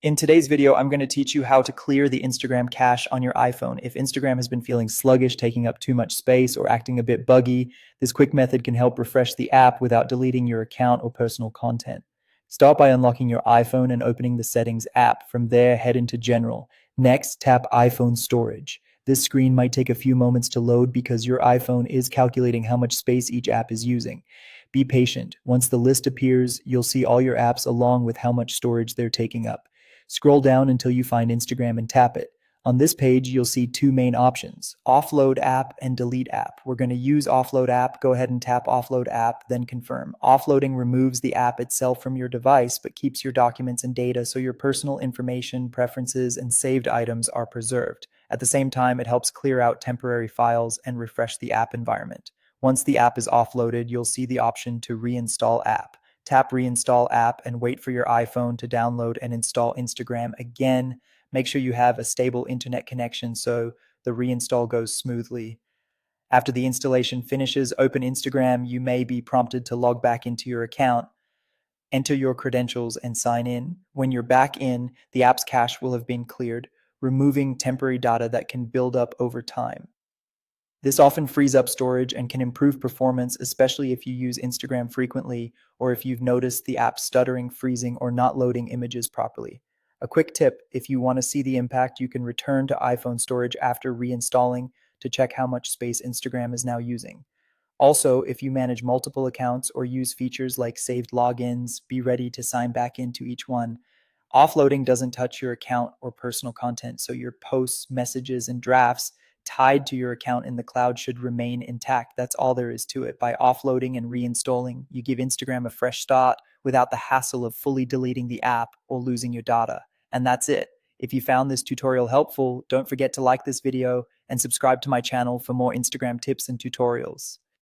In today's video, I'm going to teach you how to clear the Instagram cache on your iPhone. If Instagram has been feeling sluggish, taking up too much space, or acting a bit buggy, this quick method can help refresh the app without deleting your account or personal content. Start by unlocking your iPhone and opening the Settings app. From there, head into General. Next, tap iPhone Storage. This screen might take a few moments to load because your iPhone is calculating how much space each app is using. Be patient. Once the list appears, you'll see all your apps along with how much storage they're taking up. Scroll down until you find Instagram and tap it. On this page, you'll see two main options, offload app and delete app. We're going to use offload app. Go ahead and tap offload app, then confirm. Offloading removes the app itself from your device, but keeps your documents and data so your personal information, preferences, and saved items are preserved. At the same time, it helps clear out temporary files and refresh the app environment. Once the app is offloaded, you'll see the option to reinstall app. Tap reinstall app and wait for your iPhone to download and install Instagram again. Make sure you have a stable internet connection so the reinstall goes smoothly. After the installation finishes, open Instagram. You may be prompted to log back into your account. Enter your credentials and sign in. When you're back in, the app's cache will have been cleared, removing temporary data that can build up over time. This often frees up storage and can improve performance, especially if you use Instagram frequently or if you've noticed the app stuttering, freezing, or not loading images properly. A quick tip, if you want to see the impact, you can return to iPhone storage after reinstalling to check how much space Instagram is now using. Also, if you manage multiple accounts or use features like saved logins, be ready to sign back into each one. Offloading doesn't touch your account or personal content, so your posts, messages, and drafts tied to your account in the cloud should remain intact. That's all there is to it. By offloading and reinstalling, you give Instagram a fresh start without the hassle of fully deleting the app or losing your data. And that's it. If you found this tutorial helpful, don't forget to like this video and subscribe to my channel for more Instagram tips and tutorials.